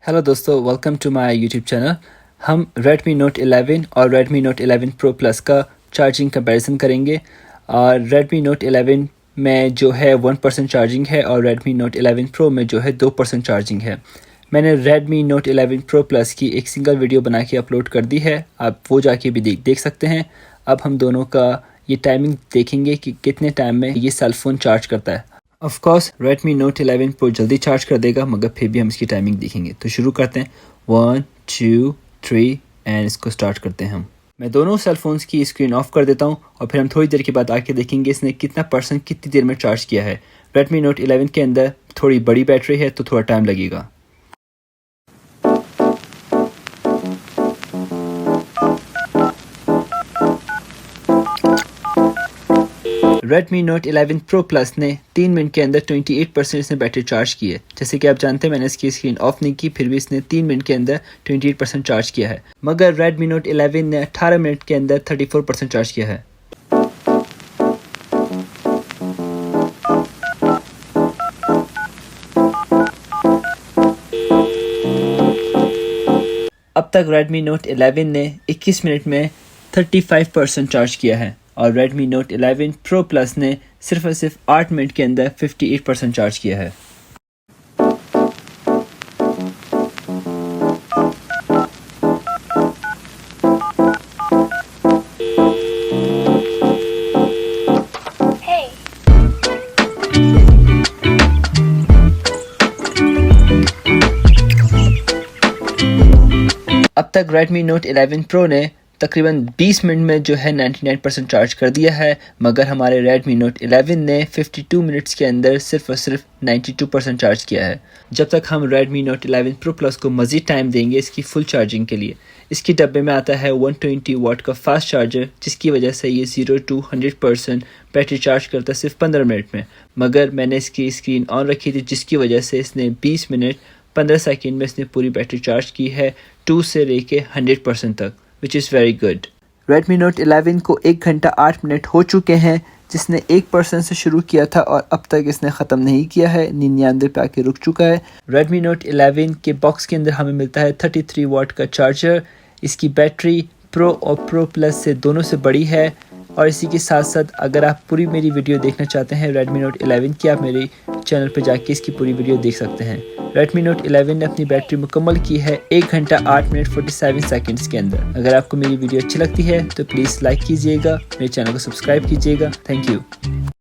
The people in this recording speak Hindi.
हेलो दोस्तों, welcome to my YouTube channel. हम Redmi Note 11 और Redmi Note 11 Pro Plus का चार्जिंग कंपैरिजन करेंगे। और Redmi Note 11 में जो है 1% चार्जिंग है और Redmi Note 11 Pro में जो है 2% चार्जिंग है। मैंने Redmi Note 11 Pro Plus की एक सिंगल वीडियो बना के अपलोड कर दी है, आप वो जाके भी देख सकते हैं। अब हम दोनों का ये टाइमिंग देखेंगे कि कितने टाइम में ये सेल फ़ोन चार्ज करता है। Of course Redmi Note 11 Pro जल्दी चार्ज कर देगा, मगर फिर भी हम इसकी टाइमिंग देखेंगे। तो शुरू करते हैं, 1 2 3 एंड इसको स्टार्ट करते हैं हम। मैं दोनों सेल फोन्स की स्क्रीन ऑफ कर देता हूं और फिर हम थोड़ी देर के बाद आके देखेंगे इसने कितना परसेंट कितनी देर में चार्ज किया है। Redmi Note 11 के अंदर थोड़ी बड़ी बैटरी है तो थोड़ा टाइम लगेगा। Redmi Note 11 Pro Plus ने 3 मिनट के अंदर 28% इसने बैटरी चार्ज की है। जैसे कि आप जानते हैं मैंने इसकी स्क्रीन ऑफ नहीं की, फिर भी इसने 3 मिनट के अंदर 28% चार्ज किया है। मगर Redmi Note 11 ने 18 मिनट के अंदर 34% चार्ज किया है। अब तक Redmi Note 11 ने 21 मिनट में 35% चार्ज किया है और Redmi Note 11 Pro Plus ने सिर्फ और सिर्फ 8 मिनट के अंदर 58% चार्ज किया है। अब तक Redmi Note 11 Pro ने तकरीबन 20 मिनट में जो है 99% चार्ज कर दिया है, मगर हमारे Redmi Note 11 ने 52 मिनट्स के अंदर सिर्फ और सिर्फ 92% चार्ज किया है। जब तक हम Redmi Note 11 Pro Plus को मज़ीद टाइम देंगे इसकी फुल चार्जिंग के लिए। इसके डब्बे में आता है 120 वाट का फास्ट चार्जर, जिसकी वजह से ये 0 to 100% बैटरी चार्ज करता है सिर्फ 15 मिनट में। मगर मैंने इसकी स्क्रीन ऑन रखी थी, जिसकी वजह से इसने 20 मिनट 15 सेकेंड में इसने पूरी बैटरी चार्ज की है 2 से लेके 100% तक, which is very good। Redmi Note 11 को 1 घंटा 8 मिनट हो चुके हैं, जिसने 1% से शुरू किया था और अब तक इसने ख़त्म नहीं किया है, 99 पे आके रुक चुका है। Redmi Note 11 के बॉक्स के अंदर हमें मिलता है 33 वाट का चार्जर। इसकी बैटरी प्रो और प्रो प्लस से दोनों से बड़ी है। और इसी के साथ साथ अगर आप पूरी मेरी वीडियो देखना चाहते हैं Redmi Note 11 की, आप मेरे चैनल पर जाके इसकी पूरी वीडियो देख सकते हैं। Redmi Note 11 ने अपनी बैटरी मुकम्मल की है 1 घंटा 8 मिनट 47 सेकंड्स के अंदर। अगर आपको मेरी वीडियो अच्छी लगती है तो प्लीज़ लाइक कीजिएगा, मेरे चैनल को सब्सक्राइब कीजिएगा। Thank you.